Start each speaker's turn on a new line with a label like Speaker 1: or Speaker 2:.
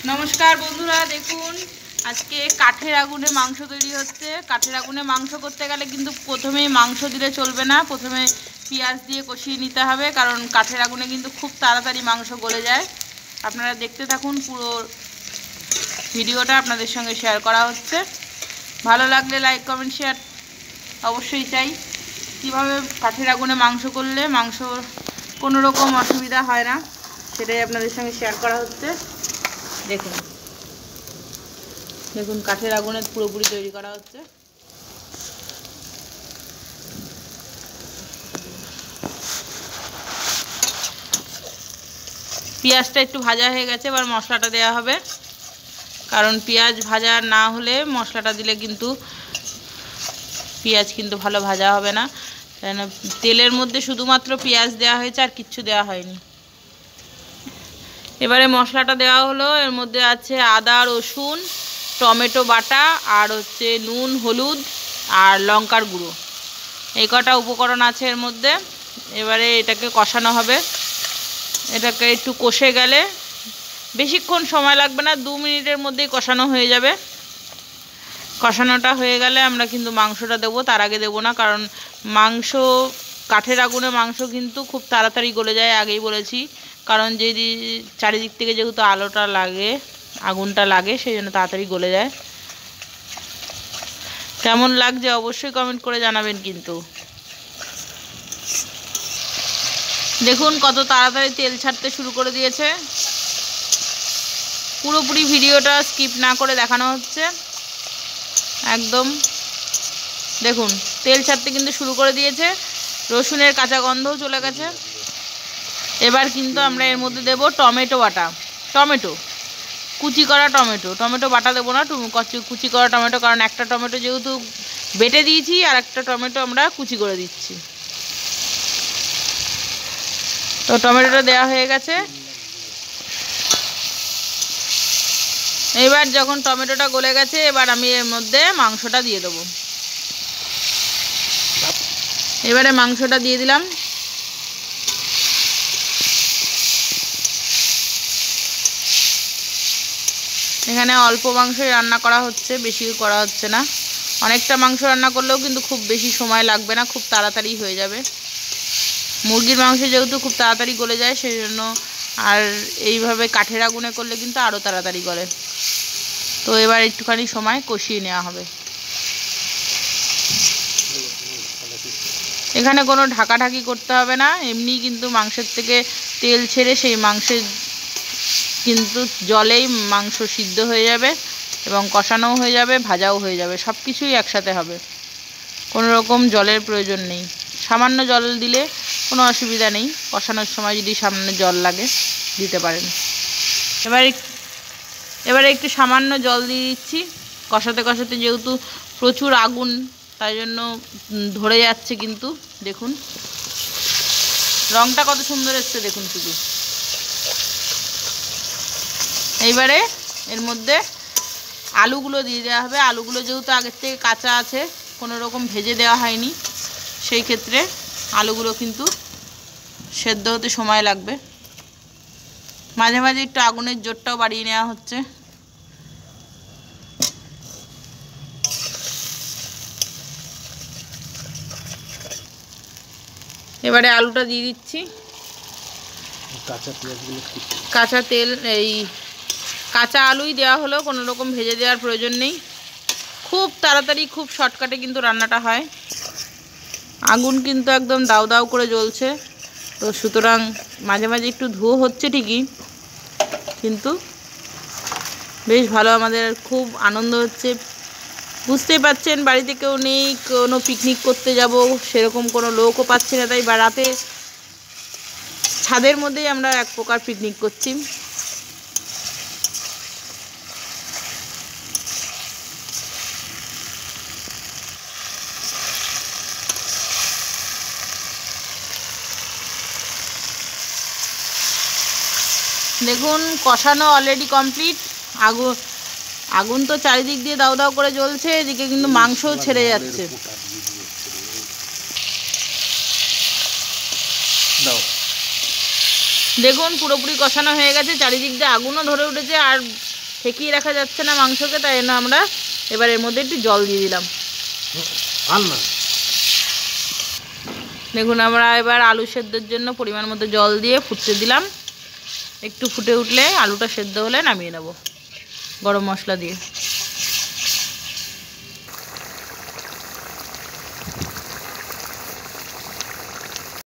Speaker 1: नमस्कार बंधुरा देखुन आज के काठेर आगुने मांस तैरी होच्छे। काठेर आगुने मांस करते गेले किन्तु प्रथमेई मांस दिले चलबे ना, प्रथमे पेঁয়াজ दिए कषिয়ে निते हबे कारण काठेर आगुने किन्तु खूब ताड़ाताड़ी मांस गले जाए। आपनारा देखते थाकुन पुरो भिडियोटा आपनादेर संगे शेयर करा होच्छे। भालो लागले लाइक कमेंट शेयर अवश्यई चाই। কিভাবে কাঠের আগুনে মাংস করলে মাংস কোনো রকম অসুবিধা হয় না সেটাই আপনাদের সঙ্গে শেয়ার করা হচ্ছে। দেখুন দেখুন কাঠের আগুনে পুরোপুরি তৈরি করা হচ্ছে। পেঁয়াজটা একটু ভাজা হয়ে গেছে, এবার মশলাটা দেওয়া হবে কারণ পেঁয়াজ ভাজা না হলে মশলাটা দিলে কিন্তু পেঁয়াজ কিন্তু ভালো ভাজা হবে না। তেলের মধ্যে শুধুমাত্র পেঁয়াজ দেওয়া হয়েছে আর কিচ্ছু দেওয়া হয়নি। এবারে মশলাটা দেওয়া হলো, এর মধ্যে আছে আদা রসুন টমেটো বাটা আর হচ্ছে নুন হলুদ আর লঙ্কার গুঁড়ো, এই কটা উপকরণ আছে এর মধ্যে। এবারে এটাকে কষানো হবে। এটাকে একটু কষে গেলে বেশিক্ষণ সময় লাগবে না, 2 মিনিটের মধ্যেই কষানো হয়ে যাবে। কষানোটা হয়ে গেলে আমরা কিন্তু মাংসটা দেবো, তার আগে দেবো না কারণ মাংস কাঠের আগুনে মাংস কিন্তু খুব তাড়াতাড়ি গলে যায়, আগেই বলেছি। কারণ যদি চারিদিক থেকে যেহেতু আলোটা লাগে আগুনটা লাগে সেই জন্য তাড়াতাড়ি গলে যায়। কেমন লাগছে অবশ্যই কমেন্ট করে জানাবেন। কিন্তু দেখুন কত তাড়াতাড়ি তেল ছাড়তে শুরু করে দিয়েছে। পুরোপুরি ভিডিওটা স্কিপ না করে দেখানো হচ্ছে একদম। দেখুন তেল ছাড়তে কিন্তু শুরু করে দিয়েছে, রসুনের কাঁচা গন্ধও চলে গেছে। এবার কিন্তু আমরা এর মধ্যে দেব টমেটো বাটা, টমেটো কুচি করা টমেটো, টমেটো বাটা দেবো না, কুচি করা টমেটো, কারণ একটা টমেটো যেহেতু বেটে দিয়েছি আর একটা টমেটো আমরা কুচি করে দিচ্ছি। তো টমেটোটা দেওয়া হয়ে গেছে। এবার যখন টমেটোটা গলে গেছে এবার আমি এর মধ্যে মাংসটা দিয়ে দেবো। এবারে মাংসটা দিয়ে দিলাম। এখানে অল্প মাংসই রান্না করা হচ্ছে, বেশি করা হচ্ছে না। অনেকটা মাংস রান্না করলেও কিন্তু খুব বেশি সময় লাগবে না, খুব তাড়াতাড়ি হয়ে যাবে। মুরগির মাংস যেহেতু খুব তাড়াতাড়ি গলে যায় সেই জন্য, আর এইভাবে কাঠের আগুনে করলে কিন্তু আরও তাড়াতাড়ি গলে। তো এবার একটুখানি সময় কষিয়ে নেওয়া হবে। এখানে কোনো ঢাকাঢাকি করতে হবে না, এমনি কিন্তু মাংসের থেকে তেল ছেড়ে সেই মাংসের কিন্তু জলেই মাংস সিদ্ধ হয়ে যাবে এবং কষানোও হয়ে যাবে, ভাজাও হয়ে যাবে, সব কিছুই একসাথে হবে। কোনো রকম জলের প্রয়োজন নেই। সামান্য জল দিলে কোনো অসুবিধা নেই, কষানোর সময় যদি সামান্য জল লাগে দিতে পারেন। এবারে একটু সামান্য জল দিয়ে দিচ্ছি। কষাতে কষাতে যেহেতু প্রচুর আগুন তাই জন্য ধরে যাচ্ছে, কিন্তু দেখুন রঙটা কত সুন্দর এসছে দেখুন শুধু। এইবারে এর মধ্যে আলুগুলো দিয়ে দেওয়া হবে। আলুগুলো যেহেতু আগের থেকে কাঁচা আছে, কোনো রকম ভেজে দেওয়া হয়নি, সেই ক্ষেত্রে আলুগুলো কিন্তু সেদ্ধ হতে সময় লাগবে। মাঝে মাঝে একটু আগুনের জোরটাও বাড়িয়ে নেওয়া হচ্ছে। এবারে আলুটা দিয়ে দিচ্ছি। কাঁচা তেল এই কাঁচা আলুই দেওয়া হলো, কোনো রকম ভেজে দেওয়ার প্রয়োজন নেই। খুব তাড়াতাড়ি খুব শর্টকাটে কিন্তু রান্নাটা হয়। আগুন কিন্তু একদম দাউ দাউ করে জ্বলছে, তো সুতরাং মাঝে মাঝে একটু ধুয়ো হচ্ছে ঠিকই, কিন্তু বেশ ভালো, আমাদের খুব আনন্দ হচ্ছে। বুঝতেই পারছেন বাড়িতে কেউ নেই, কোনো পিকনিক করতে যাব সেরকম কোনো লোকও পাচ্ছি না, তাই বা রাতে ছাদের মধ্যেই আমরা এক প্রকার পিকনিক করছি। দেখুন কষানো অলরেডি কমপ্লিট। আগুন তো চারিদিক দিয়ে দাউ দাউ করে জ্বলছে, এদিকে কিন্তু মাংসও ছেড়ে যাচ্ছে। দেখুন পুরোপুরি কষানো হয়ে গেছে, চারিদিক দিয়ে আগুনও ধরে উঠেছে, আর ঠেকিয়ে রাখা যাচ্ছে না মাংসকে, তাই জন্য আমরা এবার এর মধ্যে একটু জল দিয়ে দিলাম। দেখুন আমরা এবার আলু সেদ্ধর জন্য পরিমাণ মতো জল দিয়ে ফুটতে দিলাম। একটু ফুটে উঠলে আলুটা সেদ্ধ হলে নামিয়ে নেব গরম মশলা দিয়ে।